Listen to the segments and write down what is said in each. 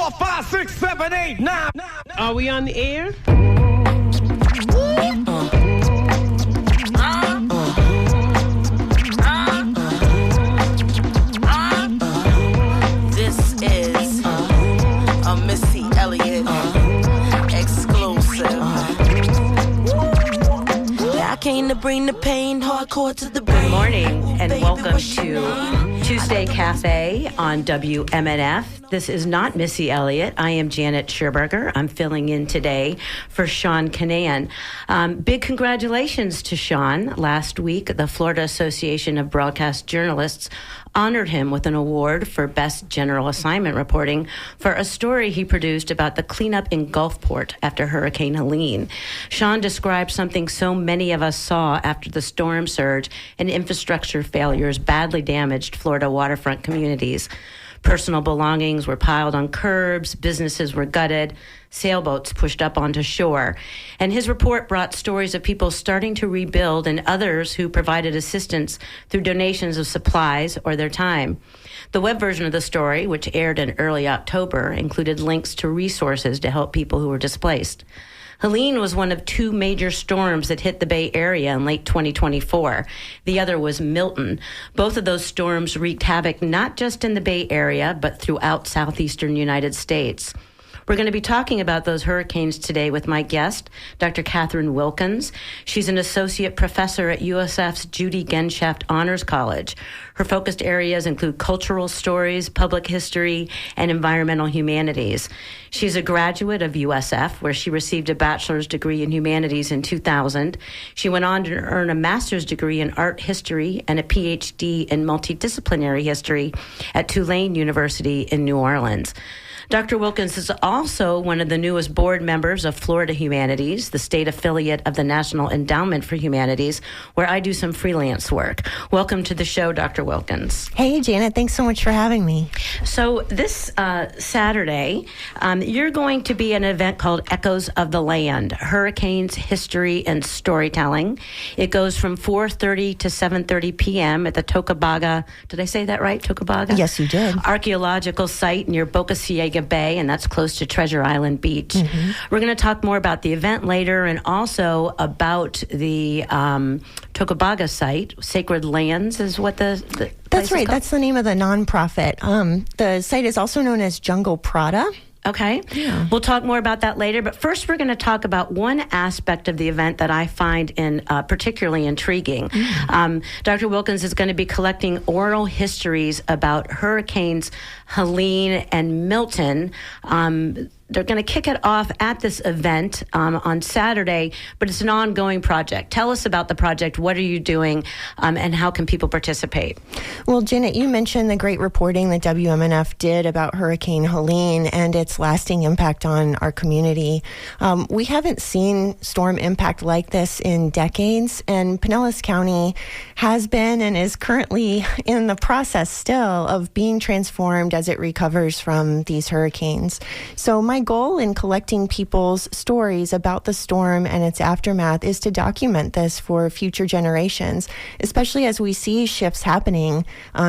4, 5, 6, 7, 8, 9. Are we on the air? This is a Missy Elliott exclusive. I came to bring the pain hardcore to the brain. Good morning and welcome to Tuesday Cafe on WMNF. This is not Missy Elliott. I am Janet Scherberger. I'm filling in today for Sean Kinane. Big congratulations to Sean. Last week, the Florida Association of Broadcast Journalists honored him with an award for Best General Assignment Reporting for a story he produced about the cleanup in Gulfport after Hurricane Helene. Sean described something so many of us saw after the storm surge and infrastructure failures badly damaged Florida waterfront communities. Personal belongings were piled on curbs, businesses were gutted, sailboats pushed up onto shore. And his report brought stories of people starting to rebuild and others who provided assistance through donations of supplies or their time. The web version of the story, which aired in early October, included links to resources to help people who were displaced. Helene was one of two major storms that hit the Bay Area in late 2024. The other was Milton. Both of those storms wreaked havoc not just in the Bay Area, but throughout southeastern United States. We're going to be talking about those hurricanes today with my guest, Dr. Catherine Wilkins. She's an associate professor at USF's Judy Genshaft Honors College. Her focused areas include cultural stories, public history, and environmental humanities. She's a graduate of USF, where she received a bachelor's degree in humanities in 2000. She went on to earn a master's degree in art history and a PhD in multidisciplinary history at Tulane University in New Orleans. Dr. Wilkins is also one of the newest board members of Florida Humanities, the state affiliate of the National Endowment for Humanities, where I do some freelance work. Welcome to the show, Dr. Wilkins. Hey, Janet. Thanks so much for having me. So this Saturday, you're going to be at an event called Echoes of the Land, Hurricanes, History, and Storytelling. It goes from 4:30 to 7:30 p.m. at the Tocobaga, did I say that right, Tocobaga? Yes, you did. Archaeological site near Boca Ciega Bay, and that's close to Treasure Island Beach. Mm-hmm. We're going to talk more about the event later and also about the Tocobaga site. Sacred Lands is what the That's right. That's the name of the nonprofit. The site is also known as Jungle Prada. Okay. Yeah. We'll talk more about that later. But first, we're going to talk about one aspect of the event that I find particularly intriguing. Dr. Wilkins is going to be collecting oral histories about hurricanes Helene and Milton. They're going to kick it off at this event on Saturday, but it's an ongoing project. Tell us about the project. What are you doing, and how can people participate? Well, Janet, you mentioned the great reporting that WMNF did about Hurricane Helene and its lasting impact on our community. We haven't seen storm impact like this in decades, and Pinellas County has been and is currently in the process still of being transformed as it recovers from these hurricanes. So my goal in collecting people's stories about the storm and its aftermath is to document this for future generations, especially as we see shifts happening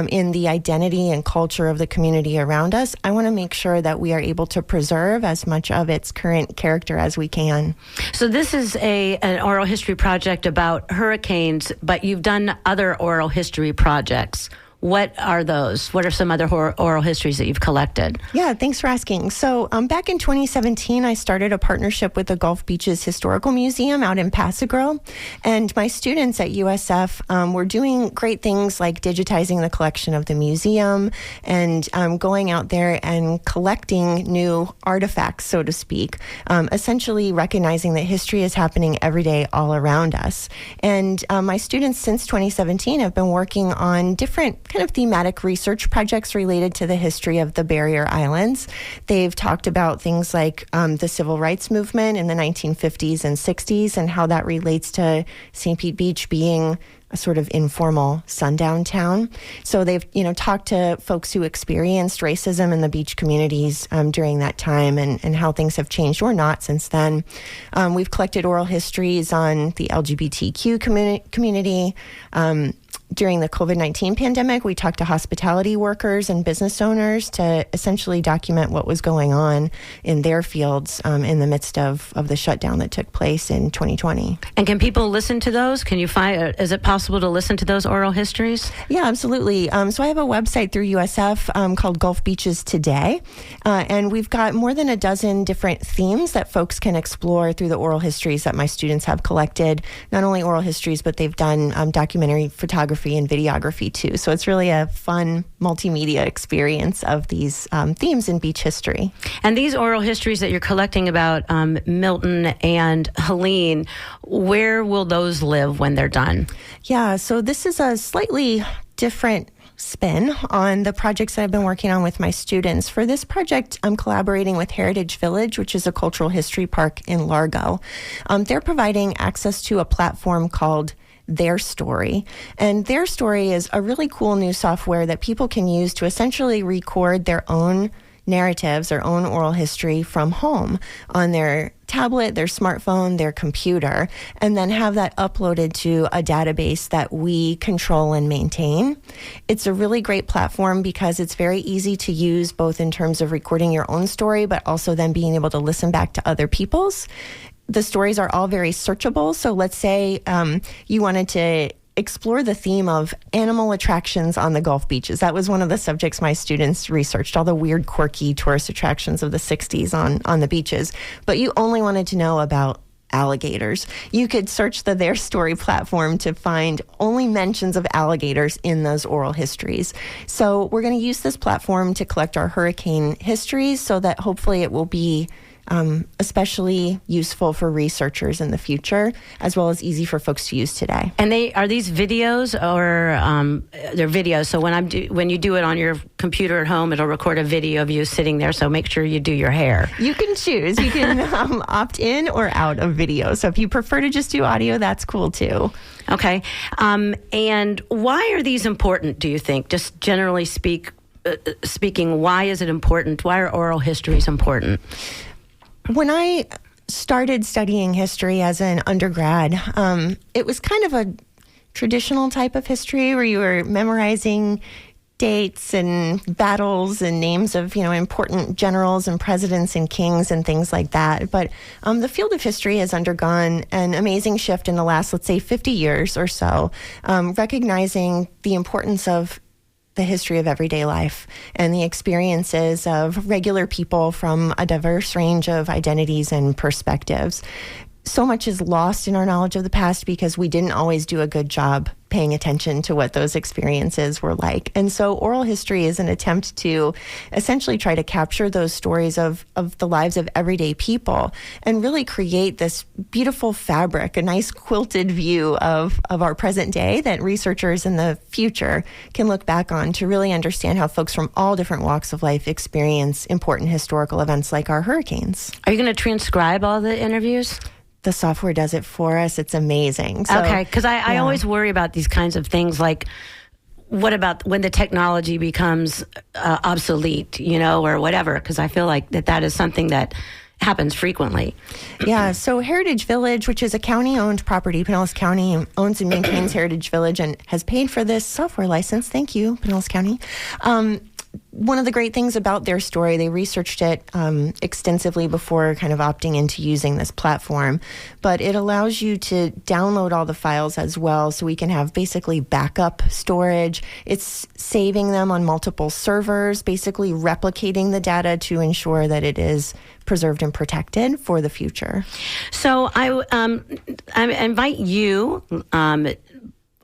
in the identity and culture of the community around us. I want to make sure that we are able to preserve as much of its current character as we can. So this is an oral history project about hurricanes, but you've done other oral history projects. What are those? What are some other oral histories that you've collected? Yeah, thanks for asking. So back in 2017, I started a partnership with the Gulf Beaches Historical Museum out in Pass-a-Grille. And my students at USF were doing great things like digitizing the collection of the museum and going out there and collecting new artifacts, so to speak, essentially recognizing that history is happening every day all around us. And my students since 2017 have been working on different kind of thematic research projects related to the history of the Barrier Islands. They've talked about things like the civil rights movement in the 1950s and 60s and how that relates to St. Pete Beach being a sort of informal sundown town. So they've, talked to folks who experienced racism in the beach communities during that time and how things have changed or not since then. We've collected oral histories on the LGBTQ community, during the COVID-19 pandemic, we talked to hospitality workers and business owners to essentially document what was going on in their fields in the midst of the shutdown that took place in 2020. And can people listen to those? Can you find, is it possible to listen to those oral histories? Yeah, absolutely. So I have a website through USF called Gulf Beaches Today, and we've got more than a dozen different themes that folks can explore through the oral histories that my students have collected. Not only oral histories, but they've done documentary photography and videography too. So it's really a fun multimedia experience of these themes in beach history. And these oral histories that you're collecting about Milton and Helene, where will those live when they're done? Yeah, so this is a slightly different spin on the projects that I've been working on with my students. For this project, I'm collaborating with Heritage Village, which is a cultural history park in Largo. They're providing access to a platform called Their Story. And Their Story is a really cool new software that people can use to essentially record their own narratives, their own oral history from home on their tablet, their smartphone, their computer, and then have that uploaded to a database that we control and maintain. It's a really great platform because it's very easy to use, both in terms of recording your own story, but also then being able to listen back to other people's. The stories are all very searchable. So let's say you wanted to explore the theme of animal attractions on the Gulf beaches. That was one of the subjects my students researched, all the weird, quirky tourist attractions of the 60s on the beaches. But you only wanted to know about alligators. You could search the Their Story platform to find only mentions of alligators in those oral histories. So we're going to use this platform to collect our hurricane histories so that hopefully it will be especially useful for researchers in the future, as well as easy for folks to use today. And are these videos or they're videos? So when you do it on your computer at home, it'll record a video of you sitting there. So make sure you do your hair. You can choose. You can opt in or out of video. So if you prefer to just do audio, that's cool too. Okay. And why are these important, do you think? Just generally speaking, why is it important? Why are oral histories important? When I started studying history as an undergrad, it was kind of a traditional type of history where you were memorizing dates and battles and names of, important generals and presidents and kings and things like that. But the field of history has undergone an amazing shift in the last, let's say, 50 years or so, recognizing the importance of the history of everyday life and the experiences of regular people from a diverse range of identities and perspectives. So much is lost in our knowledge of the past because we didn't always do a good job paying attention to what those experiences were like. And so oral history is an attempt to essentially try to capture those stories of the lives of everyday people and really create this beautiful fabric, a nice quilted view of our present day that researchers in the future can look back on to really understand how folks from all different walks of life experience important historical events like our hurricanes. Are you going to transcribe all the interviews? The software does it for us. It's amazing. So, okay, because I always worry about these kinds of things, like what about when the technology becomes obsolete, or whatever, because I feel like that is something that happens frequently. Yeah, so Heritage Village, which is a county-owned property, Pinellas County owns and maintains Heritage Village and has paid for this software license. Thank you, Pinellas County. One of the great things about Their Story, they researched it extensively before kind of opting into using this platform, but it allows you to download all the files as well, so we can have basically backup storage. It's saving them on multiple servers, basically replicating the data to ensure that it is preserved and protected for the future. So I invite you,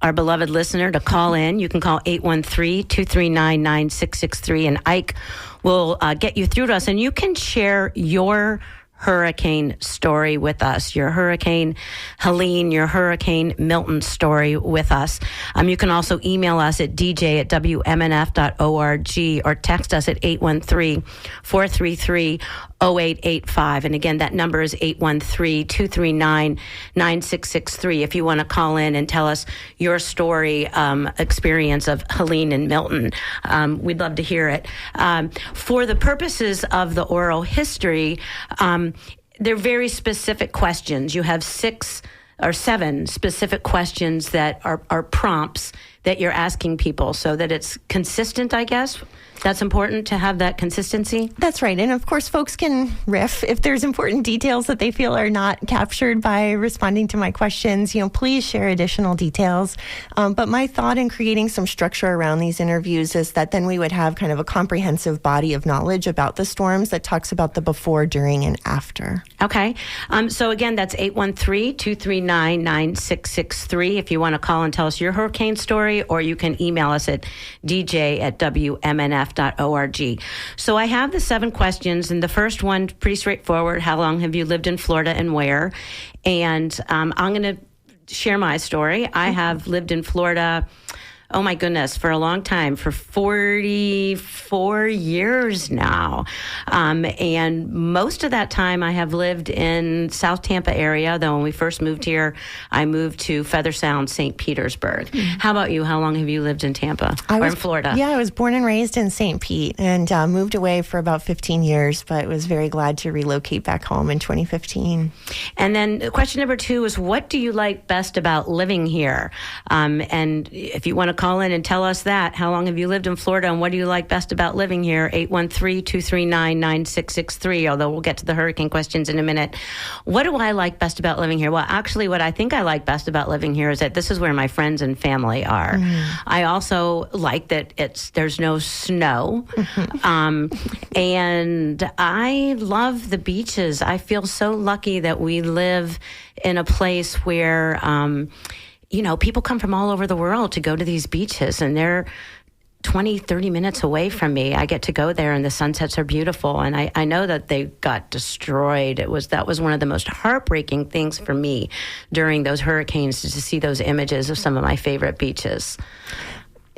our beloved listener, to call in. You can call 813-239-9663, and Ike will get you through to us. And you can share your hurricane story with us, your Hurricane Helene, your Hurricane Milton story with us. You can also email us at dj@wmnf.org or text us at 813-433-0885. And again, that number is 813-239-9663 if you want to call in and tell us your story, experience of Helene and Milton. We'd love to hear it. For the purposes of the oral history, they're very specific questions. You have 6 or 7 specific questions that are prompts that you're asking people so that it's consistent, I guess. That's important to have that consistency. That's right. And of course, folks can riff if there's important details that they feel are not captured by responding to my questions. Please share additional details. But my thought in creating some structure around these interviews is that then we would have kind of a comprehensive body of knowledge about the storms that talks about the before, during, and after. Okay. So again, that's 813-239-9663 if you want to call and tell us your hurricane story, or you can email us at dj@wmnf.org. So I have the 7 questions, and the first one, pretty straightforward. How long have you lived in Florida and where? And I'm going to share my story. I have lived in Florida, oh my goodness, for a long time, for 44 years now. And most of that time I have lived in South Tampa area, though when we first moved here, I moved to Feather Sound, St. Petersburg. How about you? How long have you lived in Tampa or in Florida? Yeah, I was born and raised in St. Pete and moved away for about 15 years, but was very glad to relocate back home in 2015. And then question number 2 is, what do you like best about living here? And if you want to call in and tell us that. How long have you lived in Florida, and what do you like best about living here? 813-239-9663, although we'll get to the hurricane questions in a minute. What do I like best about living here? Well, actually, what I think I like best about living here is that this is where my friends and family are. I also like that there's no snow. And I love the beaches. I feel so lucky that we live in a place where people come from all over the world to go to these beaches, and they're 20, 30 minutes away from me. I get to go there, and the sunsets are beautiful. And I know that they got destroyed. That was one of the most heartbreaking things for me during those hurricanes, to see those images of some of my favorite beaches.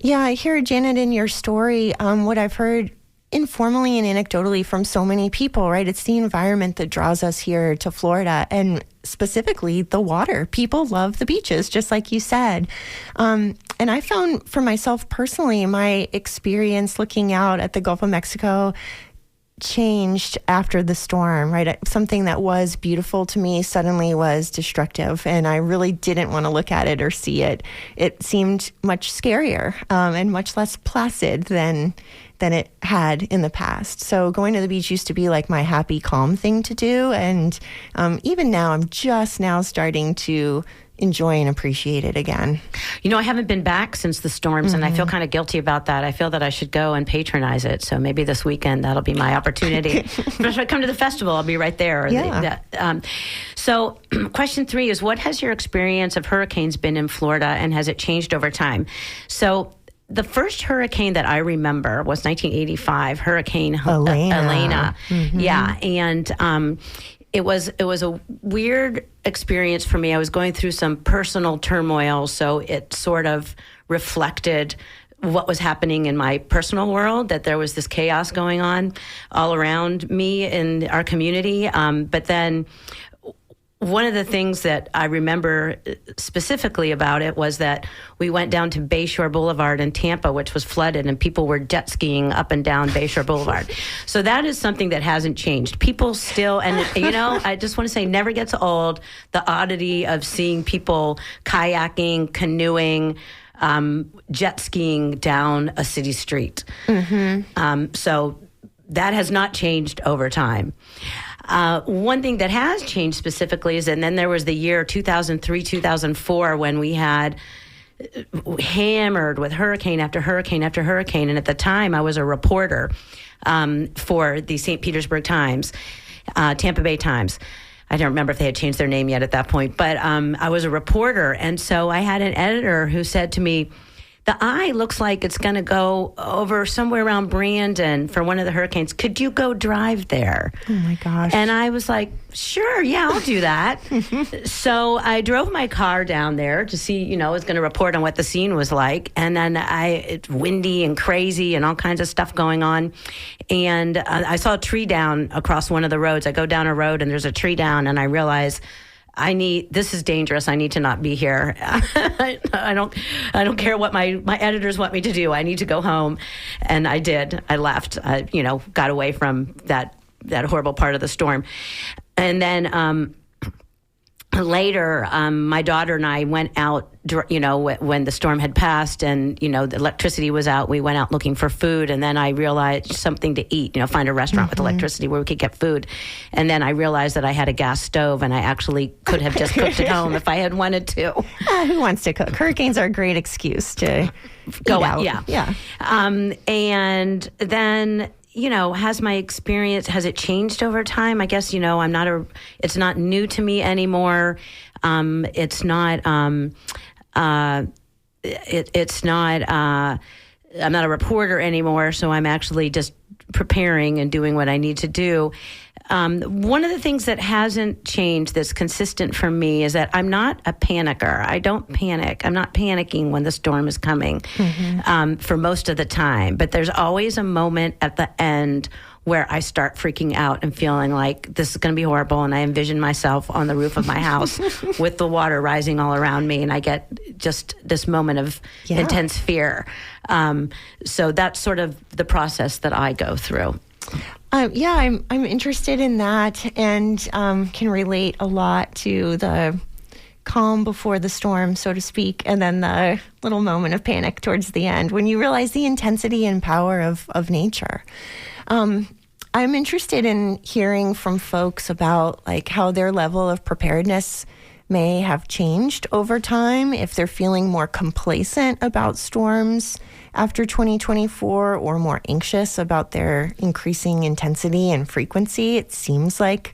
Yeah, I hear, Janet, in your story, what I've heard informally and anecdotally from so many people, right? It's the environment that draws us here to Florida, and specifically the water. People love the beaches, just like you said. And I found for myself personally, my experience looking out at the Gulf of Mexico changed after the storm, right? Something that was beautiful to me suddenly was destructive, and I really didn't want to look at it or see it. It seemed much scarier and much less placid than it had in the past. So going to the beach used to be like my happy, calm thing to do. And even now, I'm just now starting to enjoy and appreciate it again. I haven't been back since the storms, and I feel kind of guilty about that. I feel that I should go and patronize it. So maybe this weekend, that'll be my opportunity. If I come to the festival, I'll be right there. So question 3 is, what has your experience of hurricanes been in Florida, and has it changed over time? So the first hurricane that I remember was 1985, Hurricane Elena. Yeah, and it was a weird experience for me. I was going through some personal turmoil, so it sort of reflected what was happening in my personal world, that there was this chaos going on all around me in our community. But then one of the things that I remember specifically about it was that we went down to Bayshore Boulevard in Tampa, which was flooded, and people were jet skiing up and down Bayshore Boulevard. So that is something that hasn't changed. People still, and I just want to say, never gets old, the oddity of seeing people kayaking, canoeing, jet skiing down a city street. So that has not changed over time. One thing that has changed specifically is, and then there was the year 2003, 2004, when we had hammered with hurricane after hurricane after hurricane. And at the time, I was a reporter for the St. Petersburg Times, Tampa Bay Times. I don't remember if they had changed their name yet at that point, but I was a reporter. And so I had an editor who said to me, the eye looks like it's going to go over somewhere around Brandon for one of the hurricanes. Could you go drive there? Oh, my gosh. And I was like, sure, yeah, I'll do that. So I drove my car down there to see, I was going to report on what the scene was like. And then it's windy and crazy and all kinds of stuff going on. And I saw a tree down across one of the roads. I go down a road and there's a tree down, and I realize this is dangerous. I need to not be here. I don't care what my editors want me to do. I need to go home. And I did. I left, got away from that horrible part of the storm. And then later, my daughter and I went out, when the storm had passed and, the electricity was out, we went out looking for food. And then I realized something to eat, find a restaurant with electricity where we could get food. And then I realized that I had a gas stove and I actually could have just cooked at home if I had wanted to. Who wants to cook? Hurricanes are a great excuse to go out. Yeah. And then, has my experience, has it changed over time? I guess, it's not new to me anymore. It's not, I'm not a reporter anymore, so I'm actually just preparing and doing what I need to do. One of the things that hasn't changed that's consistent for me is that I'm not a panicker. I don't panic. I'm not panicking when the storm is coming for most of the time. But there's always a moment at the end where I start freaking out and feeling like this is going to be horrible. And I envision myself on the roof of my house with the water rising all around me. And I get just this moment of intense fear. So that's sort of the process that I go through. I'm interested in that and can relate a lot to the calm before the storm, so to speak, and then the little moment of panic towards the end when you realize the intensity and power of nature. I'm interested in hearing from folks about like how their level of preparedness may have changed over time, if they're feeling more complacent about storms after 2024 or more anxious about their increasing intensity and frequency. It seems like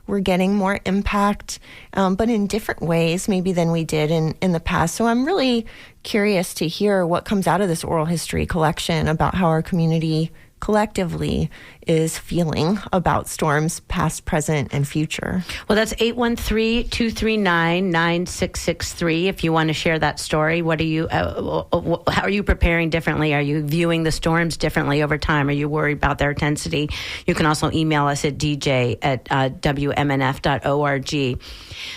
we're getting more impact, but in different ways maybe than we did in the past. So I'm really curious to hear what comes out of this oral history collection about how our community collectively is feeling about storms past, present, and future. Well, that's 813-239-9663. If you want to share that story, what are you? How are you preparing differently? Are you viewing the storms differently over time? Are you worried about their intensity? You can also email us at dj@wmnf.org.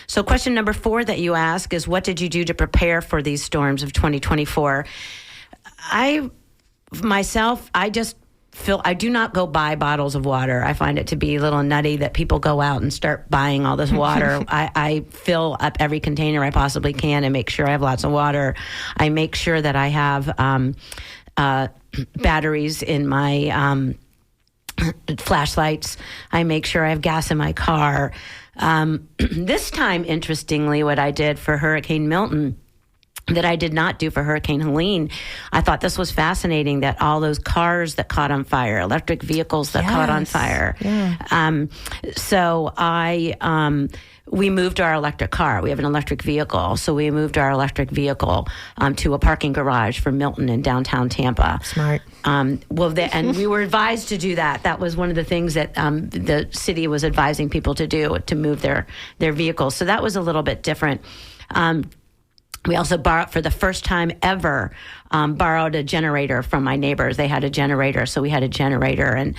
So question number 4 that you ask is, what did you do to prepare for these storms of 2024? I do not go buy bottles of water. I find it to be a little nutty that people go out and start buying all this water. I fill up every container I possibly can and make sure I have lots of water. I make sure that I have batteries in my flashlights. I make sure I have gas in my car. This time, interestingly, what I did for Hurricane Milton that I did not do for Hurricane Helene. I thought this was fascinating that all those cars that caught on fire, electric vehicles that caught on fire. Yeah. We moved our electric car. We have an electric vehicle. So we moved our electric vehicle to a parking garage for Milton in downtown Tampa. Smart. And we were advised to do that. That was one of the things that the city was advising people to do, to move their vehicles. So that was a little bit different. We also for the first time ever, borrowed a generator from my neighbors. They had a generator, so we had a generator. And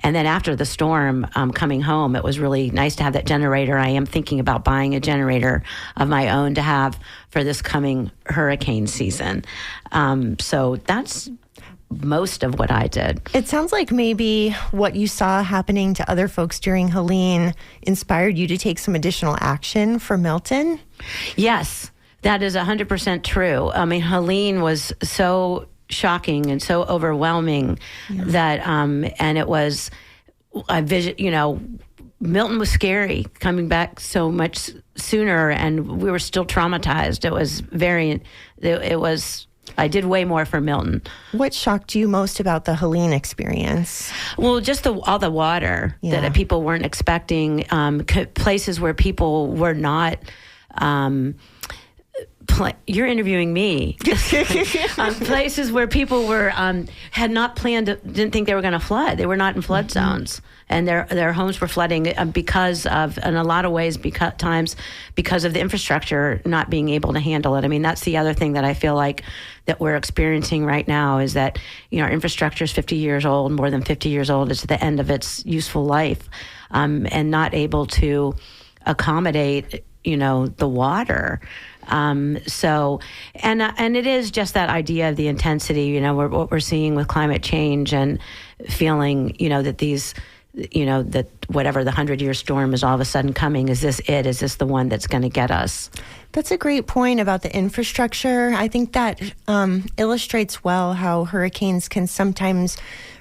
then after the storm, coming home, it was really nice to have that generator. I am thinking about buying a generator of my own to have for this coming hurricane season. So that's most of what I did. It sounds like maybe what you saw happening to other folks during Helene inspired you to take some additional action for Milton? Yes. That is 100% true. I mean, Helene was so shocking and so overwhelming that, and it was, Milton was scary coming back so much sooner, and we were still traumatized. It was I did way more for Milton. What shocked you most about the Helene experience? Well, just all the water that people weren't expecting, places where people were not... you're interviewing me. Places where people were had not planned, didn't think they were going to flood. They were not in flood zones, and their homes were flooding because of, in a lot of ways, because of the infrastructure not being able to handle it. I mean, that's the other thing that I feel like that we're experiencing right now is that our infrastructure is 50 years old, more than 50 years old. It's at the end of its useful life, and not able to accommodate the water. And it is just that idea of the intensity, what we're seeing with climate change and feeling, that these that whatever the 100-year storm is all of a sudden coming. Is this it? Is this the one that's going to get us? That's a great point about the infrastructure. I think that illustrates well how hurricanes can sometimes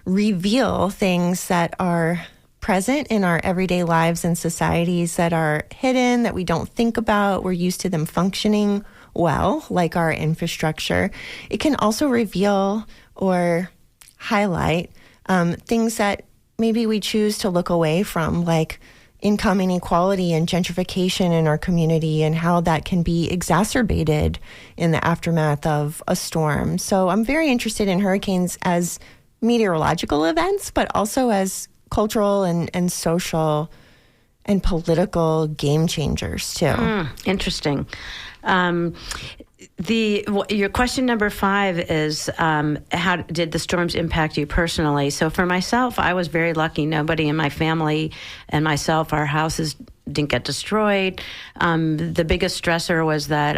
reveal things that are present in our everyday lives and societies that are hidden, that we don't think about. We're used to them functioning well, like our infrastructure. It can also reveal or highlight things that maybe we choose to look away from, like income inequality and gentrification in our community, and how that can be exacerbated in the aftermath of a storm. So I'm very interested in hurricanes as meteorological events, but also as cultural and social and political game changers too. Interesting. Your question number 5 is, how did the storms impact you personally? So for myself, I was very lucky. Nobody in my family and myself, our houses didn't get destroyed. The biggest stressor was that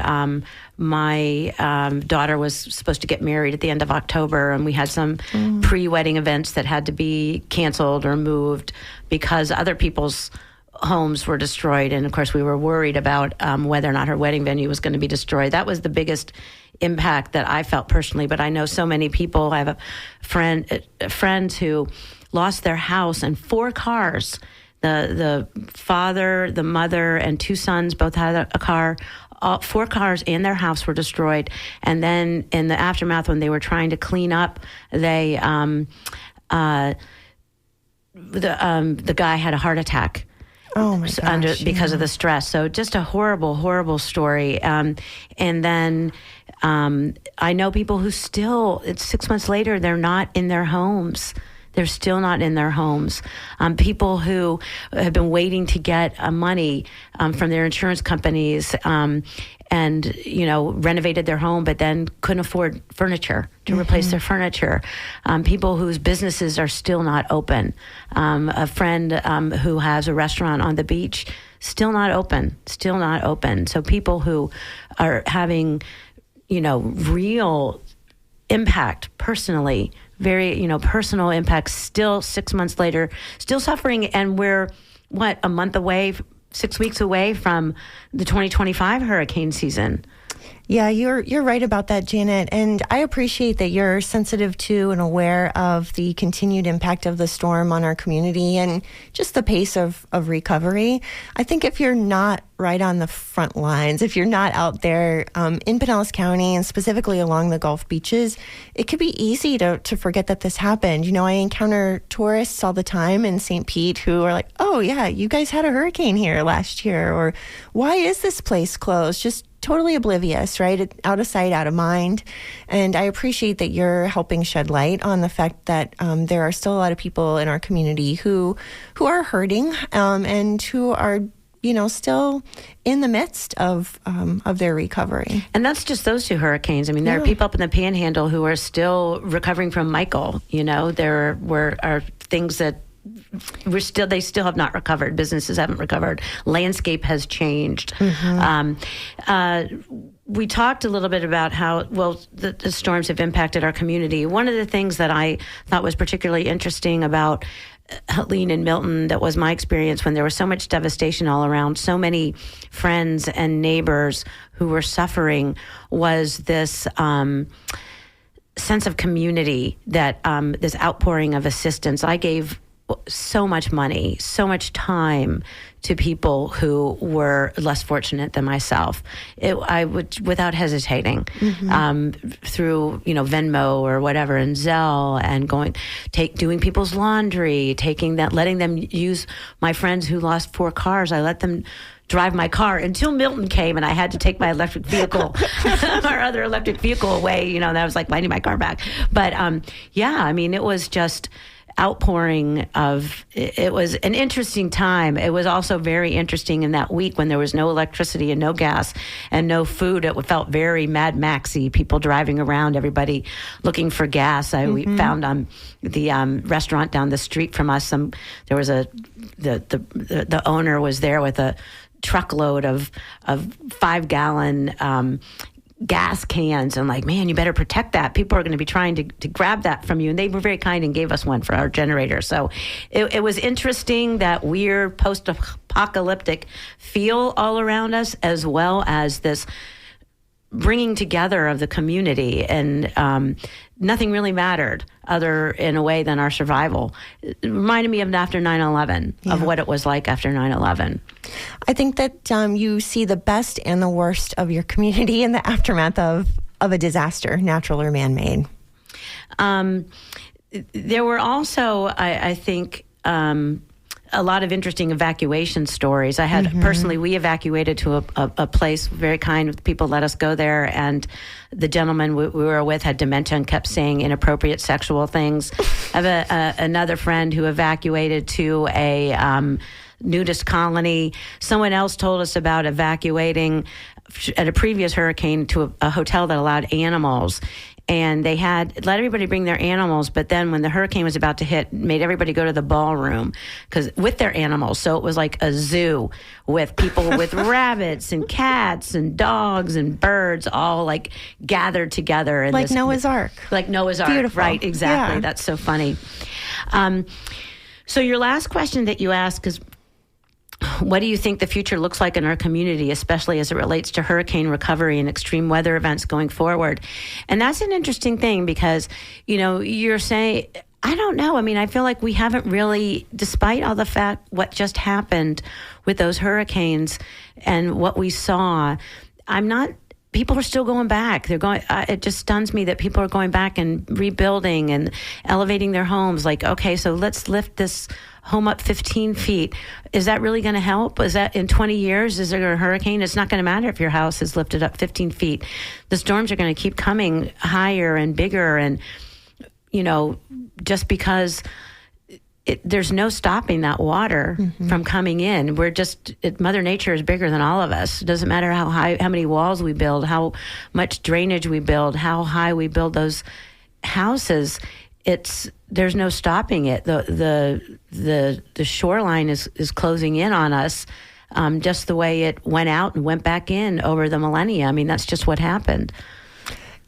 my daughter was supposed to get married at the end of October, and we had some pre-wedding events that had to be canceled or moved because other people's homes were destroyed. And of course, we were worried about whether or not her wedding venue was going to be destroyed. That was the biggest impact that I felt personally. But I know so many people. I have friends who lost their house and 4 cars. The father, the mother, and 2 sons both had a car. 4 cars and their house were destroyed. And then in the aftermath, when they were trying to clean up, the guy had a heart attack. Oh my gosh! Because of the stress. So just a horrible, horrible story. And then I know people who still, it's 6 months later, they're not in their homes. They're still not in their homes. People who have been waiting to get money from their insurance companies and, renovated their home, but then couldn't afford furniture to replace their furniture. People whose businesses are still not open. A friend who has a restaurant on the beach, still not open. So people who are having, real impact personally, very, personal impact, still 6 months later, still suffering. And we're, a month away, 6 weeks away from the 2025 hurricane season. Yeah, you're right about that, Janet. And I appreciate that you're sensitive to and aware of the continued impact of the storm on our community and just the pace of recovery. I think if you're not right on the front lines, if you're not out there in Pinellas County and specifically along the Gulf beaches, it could be easy to forget that this happened. I encounter tourists all the time in St. Pete who are like, oh yeah, you guys had a hurricane here last year, or why is this place closed? Just totally oblivious, right? Out of sight, out of mind. And I appreciate that you're helping shed light on the fact that there are still a lot of people in our community who are hurting and who are still in the midst of their recovery. And that's just those 2 hurricanes. I mean, there are people up in the Panhandle who are still recovering from Michael. There are things that they still have not recovered. Businesses haven't recovered. Landscape has changed. We talked a little bit about how, the storms have impacted our community. One of the things that I thought was particularly interesting about Helene and Milton, that was my experience when there was so much devastation all around, so many friends and neighbors who were suffering, was this sense of community, that this outpouring of assistance. I gave so much money, so much time to people who were less fortunate than myself. I would, without hesitating, through Venmo or whatever, and Zelle, and doing people's laundry, letting them use my friends who lost 4 cars. I let them drive my car until Milton came, and I had to take my electric vehicle, our other electric vehicle away. And I was like, I need my car back. But it was just outpouring of, it was an interesting time. It was also very interesting in that week when there was no electricity and no gas and no food. It felt very Mad Maxy, people driving around, everybody looking for gas. We found the restaurant down the street from us, there was the owner was there with a truckload of 5-gallon gas cans and like, man, you better protect that. People are going to be trying to grab that from you. And they were very kind and gave us one for our generator. So it was interesting, that weird post-apocalyptic feel all around us, as well as this bringing together of the community, and nothing really mattered other in a way than our survival. It reminded me of after 9/11, of what it was like after 9/11. I think that you see the best and the worst of your community in the aftermath of a disaster, natural or man-made. There were also, I think, a lot of interesting evacuation stories. I had personally, we evacuated to a place, very kind people let us go there, and the gentleman we were with had dementia and kept saying inappropriate sexual things. I have another friend who evacuated to a nudist colony. Someone else told us about evacuating at a previous hurricane to a hotel that allowed animals. And they had let everybody bring their animals, but then when the hurricane was about to hit, made everybody go to the ballroom with their animals. So it was like a zoo with people with rabbits and cats and dogs and birds all like gathered together. In like Noah's Ark. Like Noah's Ark. Beautiful. Right, exactly. Yeah. That's so funny. So your last question that you asked is, what do you think the future looks like in our community, especially as it relates to hurricane recovery and extreme weather events going forward? And that's an interesting thing because, you're saying, I don't know. I mean, I feel like we haven't really, despite all the fact what just happened with those hurricanes and what we saw, people are still going back. They're going. It just stuns me that people are going back and rebuilding and elevating their homes. Like, okay, so let's lift this home up 15 feet. Is that really going to help? Is that in 20 years? Is there a hurricane? It's not going to matter if your house is lifted up 15 feet. The storms are going to keep coming higher and bigger. And, just because there's no stopping that water from coming in. Mother Nature is bigger than all of us. It doesn't matter how many walls we build, how much drainage we build, how high we build those houses. There's no stopping it. The shoreline is closing in on us, just the way it went out and went back in over the millennia. I mean, that's just what happened.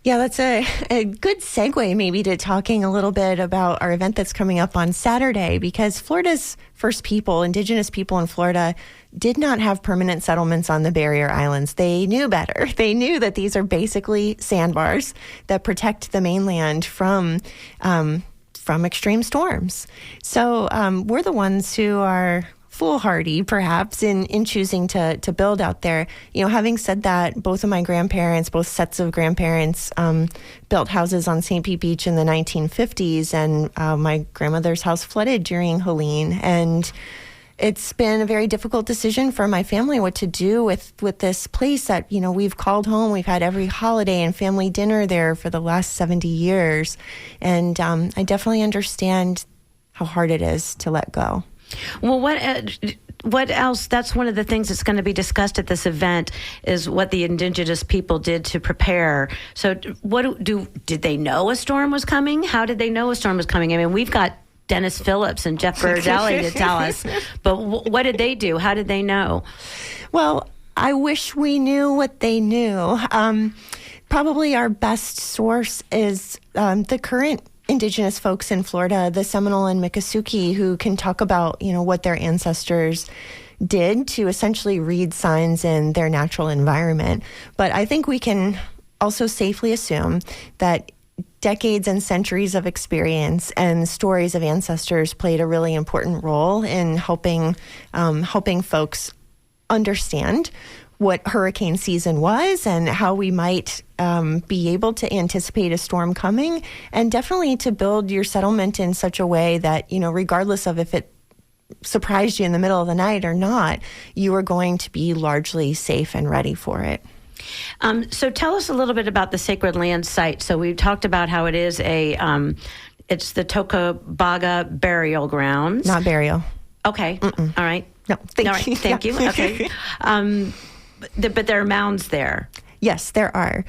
Yeah, that's a good segue maybe to talking a little bit about our event that's coming up on Saturday, because Florida's first people, indigenous people in Florida, did not have permanent settlements on the barrier islands. They knew better. They knew that these are basically sandbars that protect the mainland from extreme storms. So we're the ones who are foolhardy, perhaps, in choosing to build out there. Having said that, both sets of grandparents built houses on St. Pete Beach in the 1950s, and my grandmother's house flooded during Helene. And it's been a very difficult decision for my family what to do with this place that, we've called home. We've had every holiday and family dinner there for the last 70 years. And I definitely understand how hard it is to let go. Well, what else? That's one of the things that's going to be discussed at this event, is what the indigenous people did to prepare. So did they know a storm was coming? How did they know a storm was coming? I mean, we've got Dennis Phillips and Jeff Berardelli to tell us, but what did they do? How did they know? Well, I wish we knew what they knew. Probably our best source is the current indigenous folks in Florida, the Seminole and Miccosukee, who can talk about, what their ancestors did to essentially read signs in their natural environment. But I think we can also safely assume that decades and centuries of experience and stories of ancestors played a really important role in helping folks understand what hurricane season was and how we might be able to anticipate a storm coming, and definitely to build your settlement in such a way that, regardless of if it surprised you in the middle of the night or not, you are going to be largely safe and ready for it. So tell us a little bit about the Sacred Land site. So we talked about how it is it's the Tocobaga Burial Grounds. Not burial. Okay. Mm-mm. All right. No, thank you. Thank you. Okay. But there are mounds there. Yes, there are.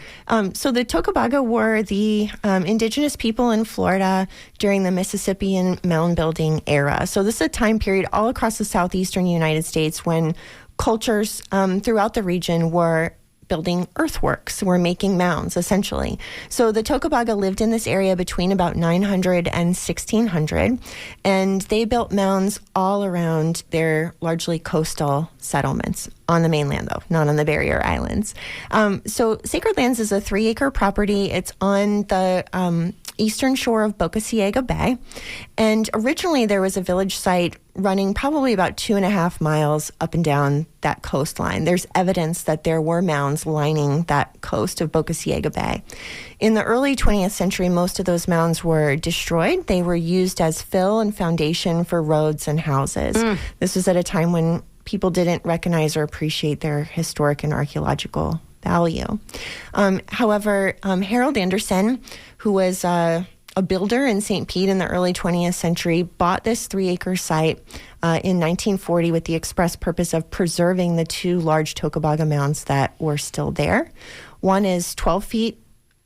So the Tocobaga were the indigenous people in Florida during the Mississippian mound building era. So this is a time period all across the southeastern United States when cultures throughout the region were building earthworks. We're making mounds, essentially. So the Tocobaga lived in this area between about 900 and 1600, and they built mounds all around their largely coastal settlements, on the mainland, though, not on the barrier islands. So Sacred Lands is a 3-acre property. It's on the eastern shore of Boca Ciega Bay. And originally there was a village site running probably about 2.5 miles up and down that coastline. There's evidence that there were mounds lining that coast of Boca Ciega Bay. In the early 20th century, most of those mounds were destroyed. They were used as fill and foundation for roads and houses. This was at a time when people didn't recognize or appreciate their historic and archaeological value. However, Harold Anderson, who was a builder in St. Pete in the early 20th century, bought this 3-acre site in 1940 with the express purpose of preserving the 2 large Tocobaga mounds that were still there. One is 12 feet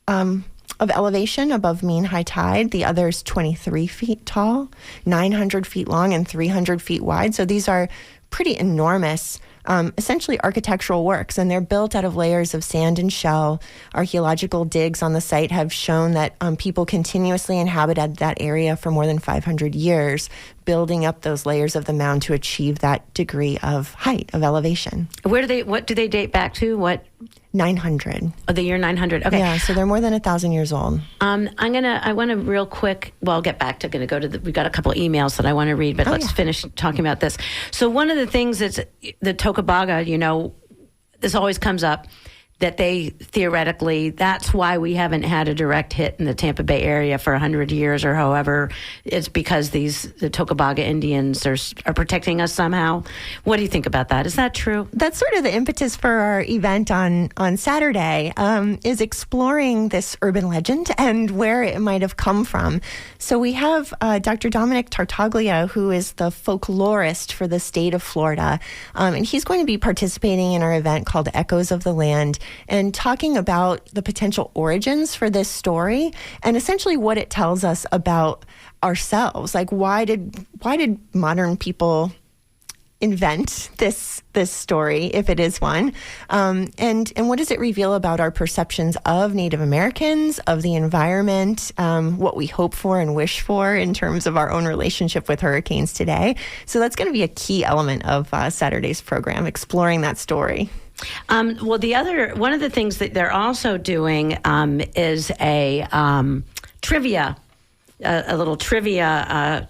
of elevation above mean high tide. The other is 23 feet tall, 900 feet long, and 300 feet wide. So these are pretty enormous, essentially architectural works, and they're built out of layers of sand and shell. Archaeological digs on the site have shown that people continuously inhabited that area for more than 500 years, building up those layers of the mound to achieve that degree of height, of elevation. What do they date back to? What? 900. Oh, the year 900. Okay. Yeah, so they're more than 1,000 years old. I want to real quick, well, I'll get back to, we've got a couple emails that I want to read, but let's finish talking about this. So one of the things that's the Tocobaga, this always comes up, that they theoretically, that's why we haven't had a direct hit in the Tampa Bay area for 100 years or however. It's because the Tocobaga Indians are protecting us somehow. What do you think about that? Is that true? That's sort of the impetus for our event on Saturday, is exploring this urban legend and where it might have come from. So we have Dr. Dominic Tartaglia, who is the folklorist for the state of Florida, and he's going to be participating in our event called Echoes of the Land, and talking about the potential origins for this story and essentially what it tells us about ourselves. Like, why did modern people invent this story, if it is one? And what does it reveal about our perceptions of Native Americans, of the environment, what we hope for and wish for in terms of our own relationship with hurricanes today? So that's going to be a key element of Saturday's program, exploring that story. Well, one of the things that they're also doing is a little trivia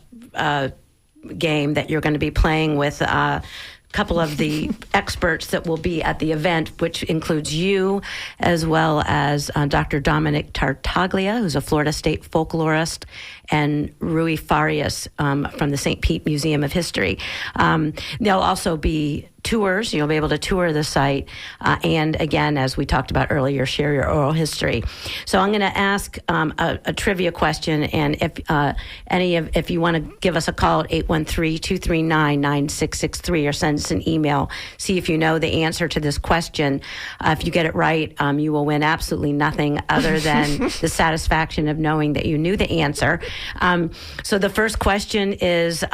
game that you're going to be playing with a couple of the experts that will be at the event, which includes you as well as Dr. Dominic Tartaglia, who's a Florida State folklorist, and Rui Farias from the St. Pete Museum of History. There'll also be tours. You'll be able to tour the site. And again, as we talked about earlier, share your oral history. So I'm going to ask a trivia question. And if you want to give us a call at 813-239-9663 or send us an email, see if you know the answer to this question. If you get it right, you will win absolutely nothing other than the satisfaction of knowing that you knew the answer. So the first question is,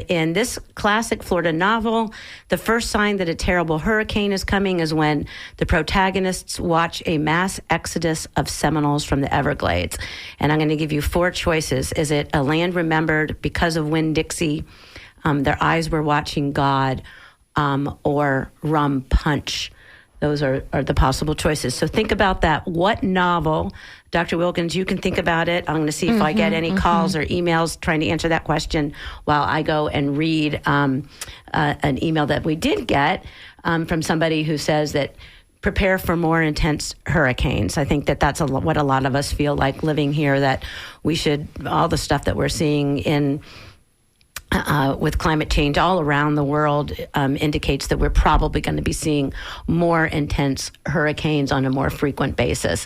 in this classic Florida novel, the first sign that a terrible hurricane is coming is when the protagonists watch a mass exodus of Seminoles from the Everglades. And I'm going to give you 4 choices. Is it a land remembered because of Winn-Dixie, their eyes were watching God, or rum punch? Those are the possible choices. So think about that. What novel? Dr. Wilkins, you can think about it. I'm going to see if I get any calls or emails trying to answer that question while I go and read an email that we did get from somebody who says that prepare for more intense hurricanes. I think that's what a lot of us feel like living here, that we should, all the stuff that we're seeing in with climate change all around the world indicates that we're probably going to be seeing more intense hurricanes on a more frequent basis.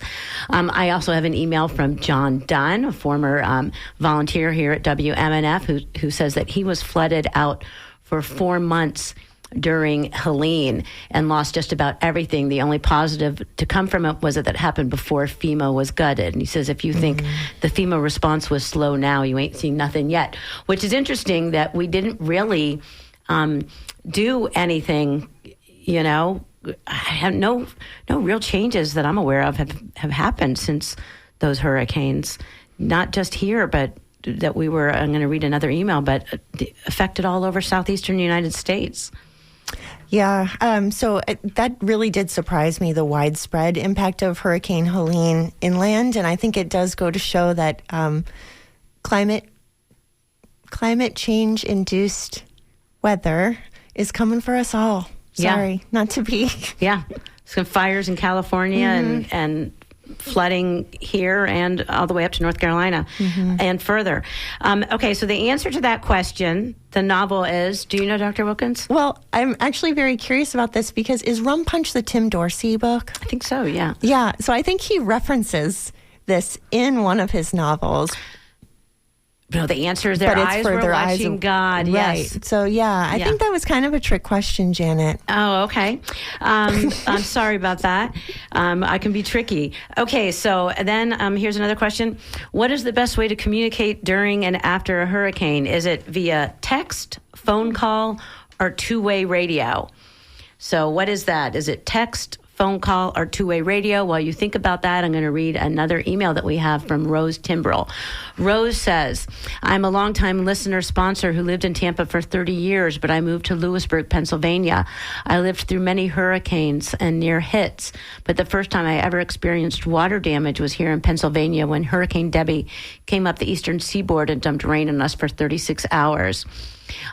I also have an email from John Dunn, a former volunteer here at WMNF, who says that he was flooded out for 4 months during Helene and lost just about everything. The only positive to come from it was that it happened before FEMA was gutted. And he says, if you think the FEMA response was slow now, you ain't seen nothing yet, which is interesting that we didn't really do anything, I have no real changes that I'm aware of have happened since those hurricanes. Not just here, but that I'm going to read another email, but affected all over southeastern United States. Yeah, so that really did surprise me, the widespread impact of Hurricane Helene inland, and I think it does go to show that climate change-induced weather is coming for us all. Sorry, not to be. Yeah, some fires in California and flooding here and all the way up to North Carolina and further. Okay, so the answer to that question, the novel is, do you know, Dr. Wilkins? Well, I'm actually very curious about this because is Rum Punch the Tim Dorsey book? I think so, yeah. Yeah, so I think he references this in one of his novels. No, the answer is their eyes were watching God. Right. Yes. So, I think that was kind of a trick question, Janet. Oh, okay. I'm sorry about that. I can be tricky. Okay, so then here's another question. What is the best way to communicate during and after a hurricane? Is it via text, phone call, or two-way radio? So what is that? Is it text, phone call, or two-way radio? While you think about that, I'm going to read another email that we have from Rose Timbrell. Rose says, I'm a longtime listener sponsor who lived in Tampa for 30 years, but I moved to Lewisburg, Pennsylvania. I lived through many hurricanes and near hits, but the first time I ever experienced water damage was here in Pennsylvania when Hurricane Debbie came up the eastern seaboard and dumped rain on us for 36 hours.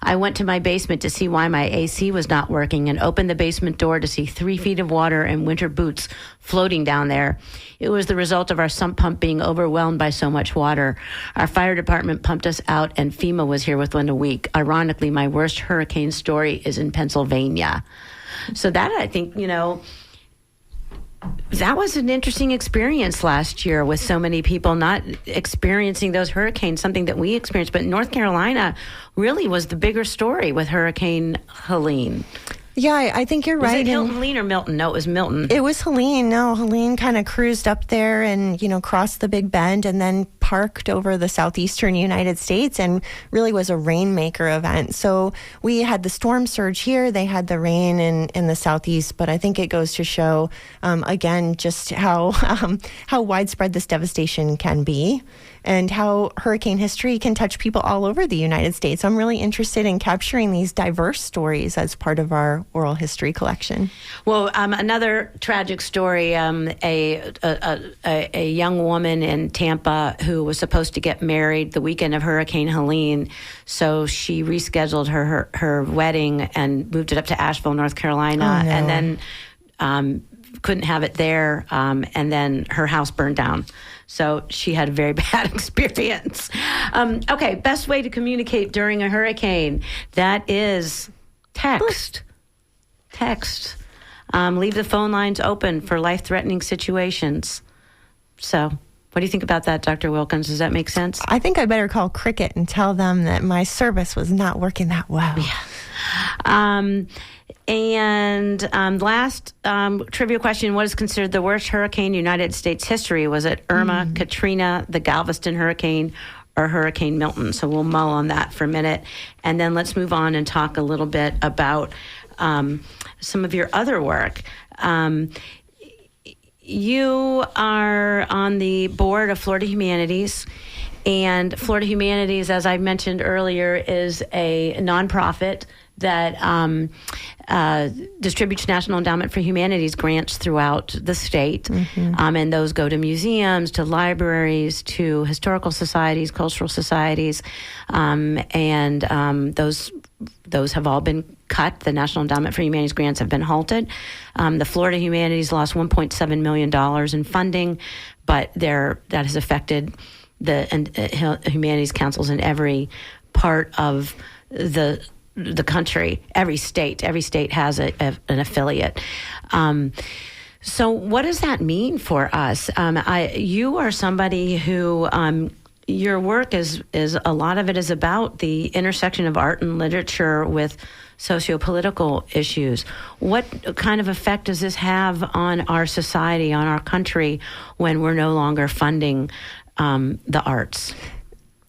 I went to my basement to see why my AC was not working and opened the basement door to see 3 feet of water and winter boots floating down there. It was the result of our sump pump being overwhelmed by so much water. Our fire department pumped us out, and FEMA was here within a week. Ironically, my worst hurricane story is in Pennsylvania. So that, I think, that was an interesting experience last year with so many people not experiencing those hurricanes, something that we experienced. But North Carolina really was the bigger story with Hurricane Helene. Yeah, I think you're right. Was it Helene or Milton? No, it was Milton. It was Helene. No, Helene kind of cruised up there and, crossed the Big Bend and then parked over the southeastern United States and really was a rainmaker event. So we had the storm surge here. They had the rain in the southeast. But I think it goes to show, again, just how widespread this devastation can be and how hurricane history can touch people all over the United States. I'm really interested in capturing these diverse stories as part of our oral history collection. Well, another tragic story, a young woman in Tampa who was supposed to get married the weekend of Hurricane Helene, so she rescheduled her wedding and moved it up to Asheville, North Carolina, Oh, no. and then couldn't have it there, and then her house burned down. So she had a very bad experience. Okay, best way to communicate during a hurricane, that is text. Text. Leave the phone lines open for life-threatening situations. So what do you think about that, Dr. Wilkins? Does that make sense? I think I better call Cricket and tell them that my service was not working that well. Yeah. Last trivia question, what is considered the worst hurricane in United States history? Was it Irma, Katrina, the Galveston hurricane, or Hurricane Milton? So we'll mull on that for a minute. And then let's move on and talk a little bit about some of your other work. You are on the board of Florida Humanities. And Florida Humanities, as I mentioned earlier, is a nonprofit that distributes National Endowment for Humanities grants throughout the state. And those go to museums, to libraries, to historical societies, cultural societies. Those have all been cut. The National Endowment for Humanities grants have been halted. The Florida Humanities lost $1.7 million in funding, but that has affected the humanities councils in every part of the country. Every state has an affiliate. So what does that mean for us? You are somebody who your work is a lot of it is about the intersection of art and literature with socio-political issues. What kind of effect does this have on our society, on our country, when we're no longer funding the arts?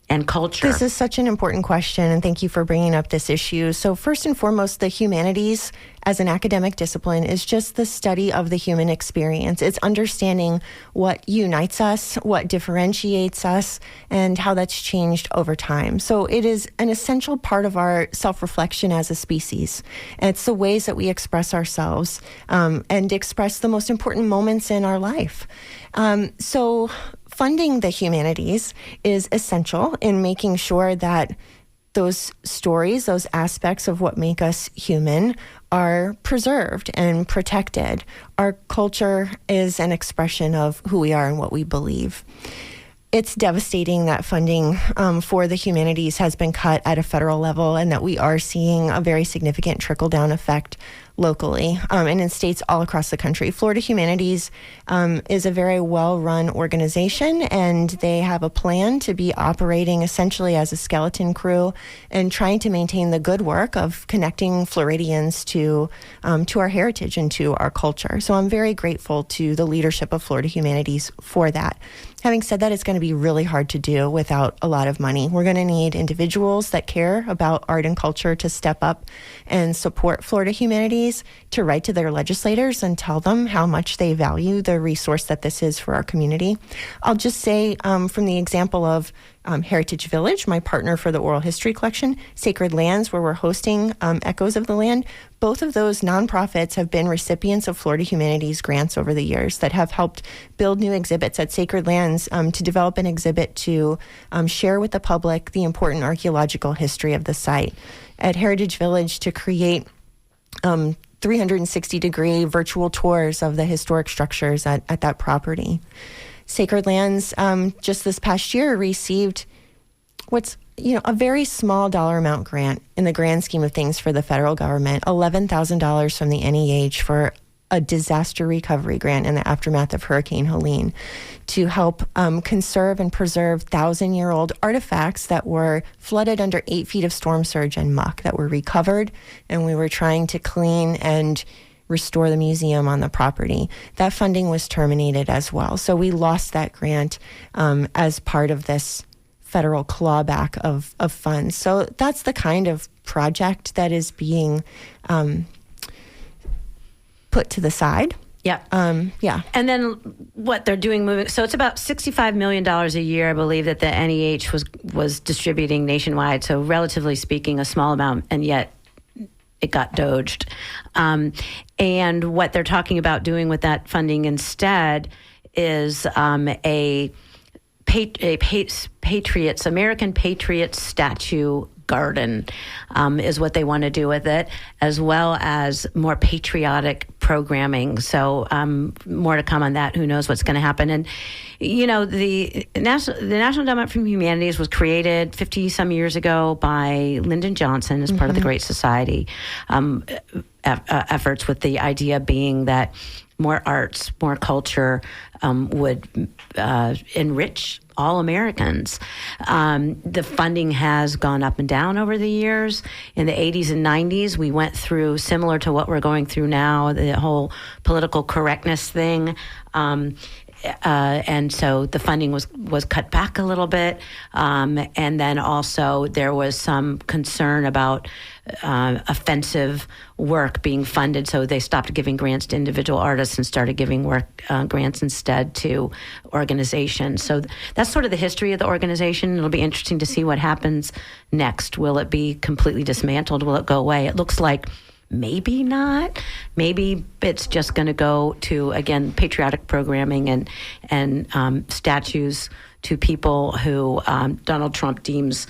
and culture? This is such an important question, and thank you for bringing up this issue. So first and foremost, the humanities as an academic discipline is just the study of the human experience. It's understanding what unites us, what differentiates us, and how that's changed over time. So it is an essential part of our self-reflection as a species. It's the ways that we express ourselves and express the most important moments in our life. So funding the humanities is essential in making sure that those stories, those aspects of what make us human are preserved and protected. Our culture is an expression of who we are and what we believe. It's devastating that funding for the humanities has been cut at a federal level and that we are seeing a very significant trickle-down effect locally and in states all across the country. Florida Humanities is a very well-run organization, and they have a plan to be operating essentially as a skeleton crew and trying to maintain the good work of connecting Floridians to our heritage and to our culture. So I'm very grateful to the leadership of Florida Humanities for that. Having said that, it's going to be really hard to do without a lot of money. We're going to need individuals that care about art and culture to step up and support Florida Humanities, to write to their legislators and tell them how much they value the resource that this is for our community. I'll just say from the example of Heritage Village, my partner for the oral history collection, Sacred Lands, where we're hosting Echoes of the Land, both of those nonprofits have been recipients of Florida Humanities grants over the years that have helped build new exhibits at Sacred Lands to develop an exhibit to share with the public the important archaeological history of the site. At Heritage Village, to create 360-degree virtual tours of the historic structures at that property. Sacred Lands just this past year received what's a very small dollar amount grant in the grand scheme of things for the federal government, $11,000 from the NEH for a disaster recovery grant in the aftermath of Hurricane Helene to help conserve and preserve 1,000-year-old artifacts that were flooded under 8 feet of storm surge and muck that were recovered, and we were trying to clean and restore the museum on the property. That funding was terminated as well. So we lost that grant as part of this federal clawback of funds. So that's the kind of project that is being put to the side. Yeah. Yeah. And then what they're doing moving. So it's about $65 million a year, I believe, that the NEH was distributing nationwide. So relatively speaking, a small amount, and yet it got doged. And what they're talking about doing with that funding instead is American Patriots statue garden is what they want to do with it, as well as more patriotic programming. So more to come on that. Who knows what's going to happen? And the National Endowment for Humanities was created 50-some years ago by Lyndon Johnson as part of the Great Society efforts, with the idea being that more arts, more culture would enrich all Americans. The funding has gone up and down over the years. In the 80s and 90s, we went through similar to what we're going through now, the whole political correctness thing. And so the funding was cut back a little bit. And then also there was some concern about offensive work being funded. So they stopped giving grants to individual artists and started giving grants instead to organizations. So that's sort of the history of the organization. It'll be interesting to see what happens next. Will it be completely dismantled? Will it go away? It looks like maybe not. Maybe it's just going to go to, again, patriotic programming and statues to people who Donald Trump deems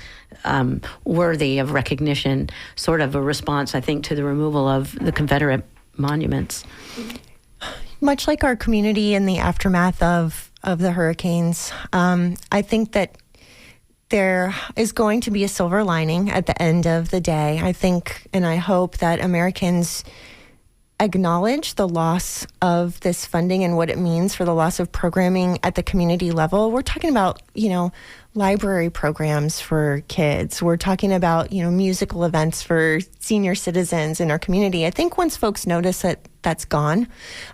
worthy of recognition, sort of a response, I think, to the removal of the Confederate monuments. Much like our community in the aftermath of the hurricanes, I think that there is going to be a silver lining at the end of the day. I think and I hope that Americans acknowledge the loss of this funding and what it means for the loss of programming at the community level. We're talking about, library programs for kids. We're talking about, musical events for senior citizens in our community. I think once folks notice that that's gone,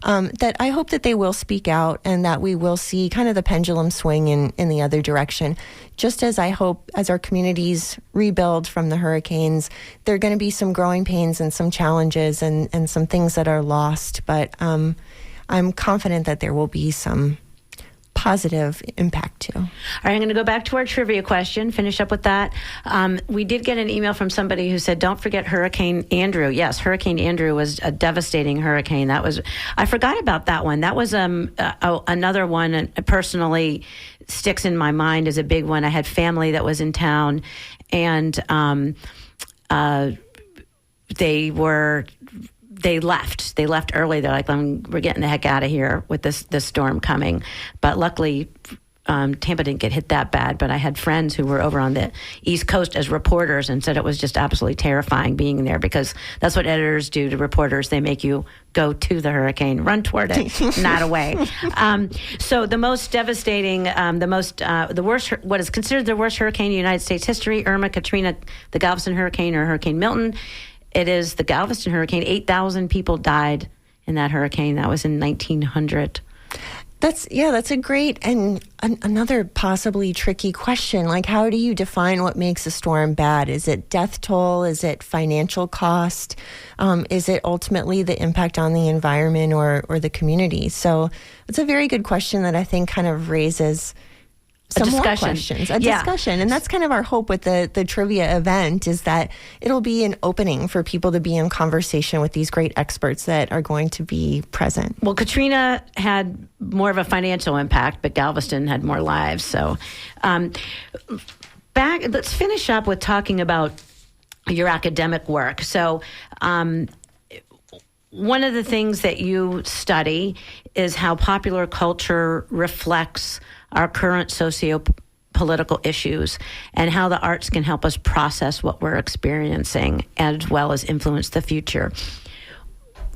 that I hope that they will speak out and that we will see kind of the pendulum swing in the other direction. Just as I hope as our communities rebuild from the hurricanes, there are going to be some growing pains and some challenges and some things that are lost. But I'm confident that there will be some positive impact too. All right, I'm going to go back to our trivia question, finish up with that. We did get an email from somebody who said, don't forget Hurricane Andrew. Yes, Hurricane Andrew was a devastating hurricane. I forgot about that one. That was another one, and personally sticks in my mind as a big one. I had family that was in town, and they left. They left early. They're like, we're getting the heck out of here with this storm coming. But luckily, Tampa didn't get hit that bad. But I had friends who were over on the East Coast as reporters and said it was just absolutely terrifying being there, because that's what editors do to reporters. They make you go to the hurricane, run toward it, not away. So the most devastating, the worst, what is considered the worst hurricane in United States history, Irma, Katrina, the Galveston hurricane, or Hurricane Milton. It is the Galveston hurricane. 8,000 people died in that hurricane. That was in 1900. That's a great and another possibly tricky question. Like, how do you define what makes a storm bad? Is it death toll? Is it financial cost? Is it ultimately the impact on the environment or the community? So it's a very good question that I think kind of raises some more questions, discussion. And that's kind of our hope with the trivia event, is that it'll be an opening for people to be in conversation with these great experts that are going to be present. Well, Katrina had more of a financial impact, but Galveston had more lives. So let's finish up with talking about your academic work. So one of the things that you study is how popular culture reflects our current socio-political issues and how the arts can help us process what we're experiencing as well as influence the future.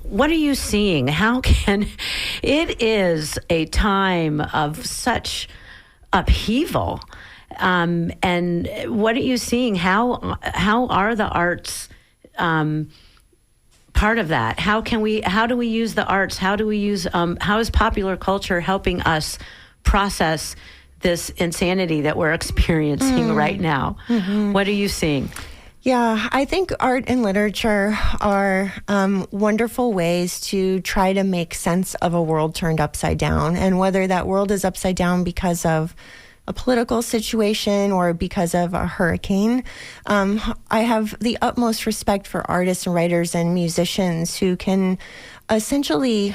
What are you seeing? It is a time of such upheaval. And what are you seeing? How are the arts part of that? How do we use the arts? How is popular culture helping us process this insanity that we're experiencing right now? Mm-hmm. What are you seeing? Yeah, I think art and literature are wonderful ways to try to make sense of a world turned upside down. And whether that world is upside down because of a political situation or because of a hurricane, I have the utmost respect for artists and writers and musicians who can essentially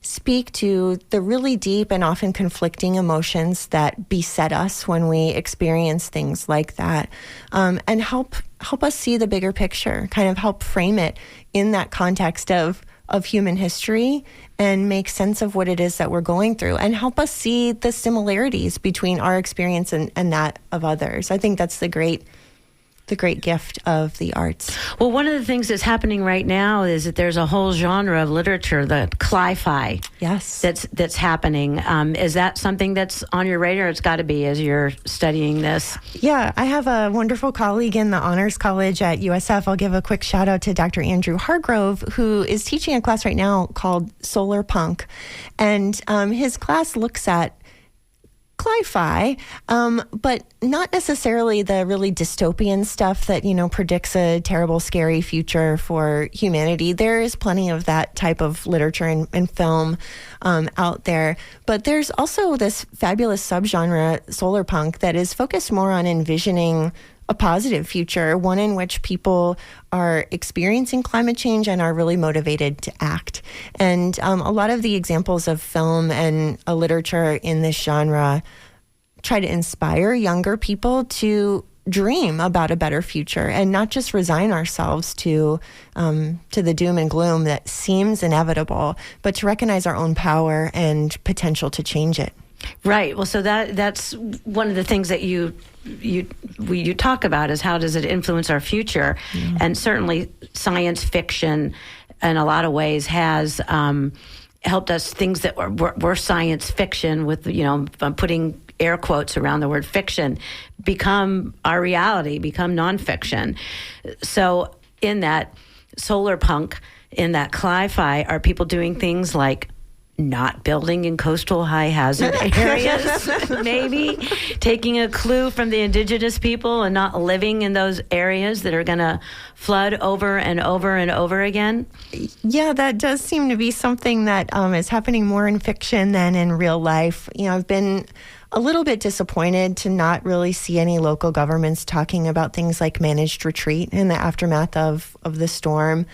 speak to the really deep and often conflicting emotions that beset us when we experience things like that, and help us see the bigger picture, kind of help frame it in that context of human history and make sense of what it is that we're going through, and help us see the similarities between our experience and that of others. I think that's the great gift of the arts. Well, one of the things that's happening right now is that there's a whole genre of literature, the cli-fi. Yes. That's happening. Is that something that's on your radar? It's got to be as you're studying this. Yeah, I have a wonderful colleague in the Honors College at USF. I'll give a quick shout out to Dr. Andrew Hargrove, who is teaching a class right now called Solar Punk. And his class looks at cli-fi, but not necessarily the really dystopian stuff that, predicts a terrible, scary future for humanity. There is plenty of that type of literature and film out there. But there's also this fabulous subgenre, solar punk, that is focused more on envisioning a positive future, one in which people are experiencing climate change and are really motivated to act. And a lot of the examples of film and literature in this genre try to inspire younger people to dream about a better future and not just resign ourselves to the doom and gloom that seems inevitable, but to recognize our own power and potential to change it. Right. Well, so that's one of the things that you talk about is how does it influence our future? Mm-hmm. And certainly science fiction in a lot of ways has helped us, things that were science fiction with, putting air quotes around the word fiction, become our reality, become nonfiction. So in that solar punk, in that cli-fi, are people doing things like not building in coastal high hazard areas, maybe taking a clue from the indigenous people and not living in those areas that are going to flood over and over and over again? Yeah, that does seem to be something that is happening more in fiction than in real life. I've been a little bit disappointed to not really see any local governments talking about things like managed retreat in the aftermath of the storm.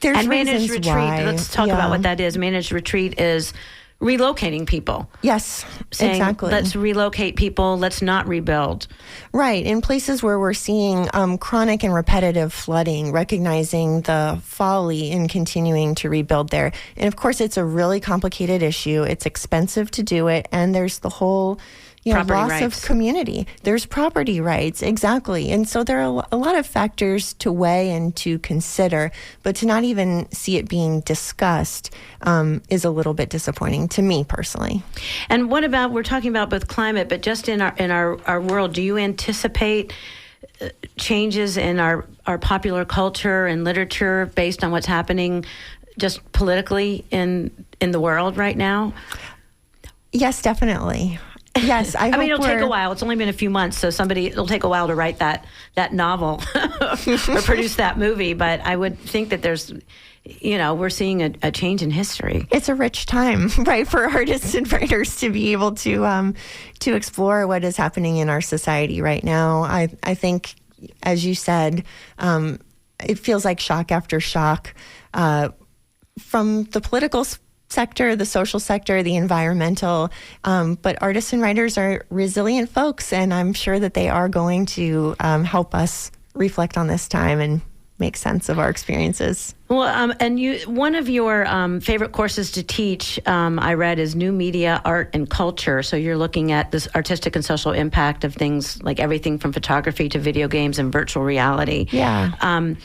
There's managed retreat, why. Let's talk about what that is. Managed retreat is relocating people. Yes, saying, exactly. Let's relocate people. Let's not rebuild. Right. In places where we're seeing chronic and repetitive flooding, recognizing the folly in continuing to rebuild there. And of course, it's a really complicated issue. It's expensive to do it. And there's the whole loss rights. of community. There's property rights, exactly. And so there are a lot of factors to weigh and to consider, but to not even see it being discussed is a little bit disappointing to me personally. And what about, we're talking about both climate, but just in our world, do you anticipate changes in our popular culture and literature based on what's happening just politically in the world right now? Yes, definitely. Yes, I mean, it'll take a while. It's only been a few months, so it'll take a while to write that novel or produce that movie. But I would think that we're seeing a change in history. It's a rich time, right, for artists and writers to be able to explore what is happening in our society right now. I think, as you said, it feels like shock after shock from the political sector, the social sector, the environmental, but artists and writers are resilient folks, and I'm sure that they are going to help us reflect on this time and make sense of our experiences. Well, and one of your favorite courses to teach, I read, is New Media, Art, and Culture. So you're looking at this artistic and social impact of things like everything from photography to video games and virtual reality. Yeah.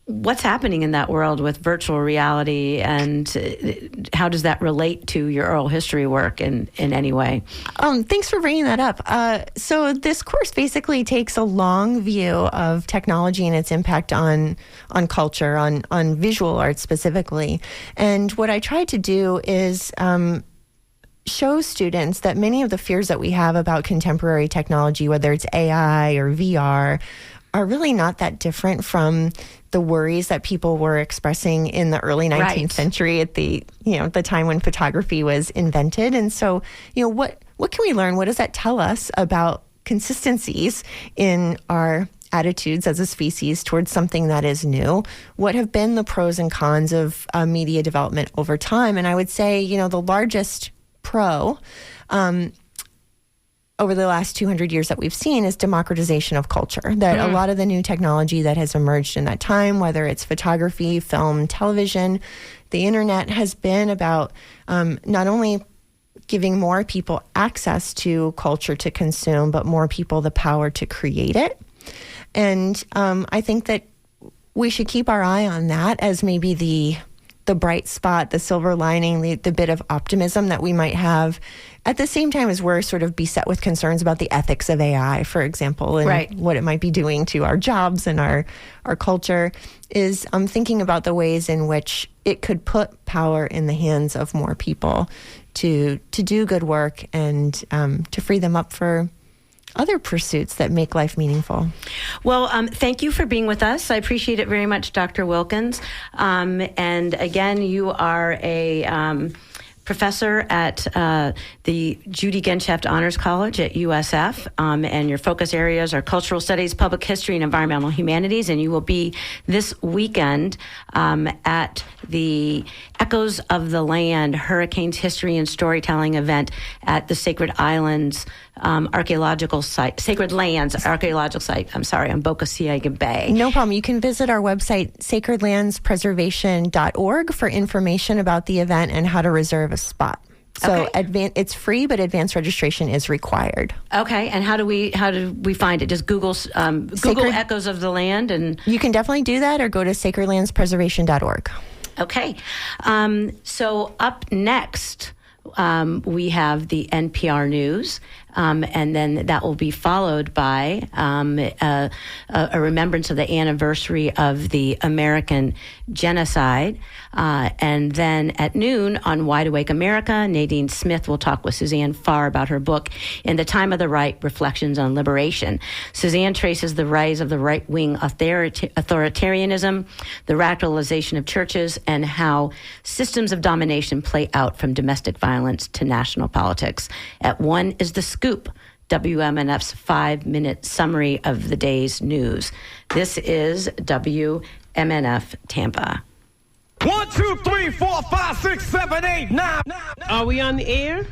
What's happening in that world with virtual reality, and how does that relate to your oral history work in any way? Thanks for bringing that up. So this course basically takes a long view of technology and its impact on culture, on visual art specifically. And what I tried to do is show students that many of the fears that we have about contemporary technology, whether it's AI or VR, are really not that different from the worries that people were expressing in the early 19th century at the time when photography was invented. And so, what can we learn? What does that tell us about consistencies in our attitudes as a species towards something that is new? What have been the pros and cons of media development over time? And I would say, the largest pro over the last 200 years that we've seen is democratization of culture. That a lot of the new technology that has emerged in that time, whether it's photography, film, television, the internet, has been about not only giving more people access to culture to consume, but more people the power to create it. And I think that we should keep our eye on that as maybe the bright spot, the silver lining, the bit of optimism that we might have at the same time as we're sort of beset with concerns about the ethics of AI, for example, and what it might be doing to our jobs and our culture, is thinking about the ways in which it could put power in the hands of more people to do good work and to free them up for other pursuits that make life meaningful. Well, thank you for being with us. I appreciate it very much, Dr. Wilkins. And again, you are a professor at the Judy Genshaft Honors College at USF, and your focus areas are cultural studies, public history, and environmental humanities, and you will be this weekend at the Echoes of the Land Hurricanes History and Storytelling event at the Sacred Islands archaeological site, Sacred Lands archaeological site, on Boca Ciega Bay. No problem. You can visit our website, sacredlandspreservation.org, for information about the event and how to reserve a spot. So it's free, but advanced registration is required. Okay, and how do we find it? Just Google Echoes of the Land, and you can definitely do that, or go to sacredlandspreservation.org. Okay, so up next, we have the NPR News, and then that will be followed by a remembrance of the anniversary of the American genocide. And then at noon on Wide Awake America, Nadine Smith will talk with Suzanne Farr about her book, In the Time of the Right, Reflections on Liberation. Suzanne traces the rise of the right-wing authoritarianism, the radicalization of churches, and how systems of domination play out from domestic violence to national politics. At 1 is The Scoop, WMNF's 5-minute summary of the day's news. This is WMNF Tampa. 1, 2, 3, 4, 5, 6, 7, 8, 9. Are we on the air?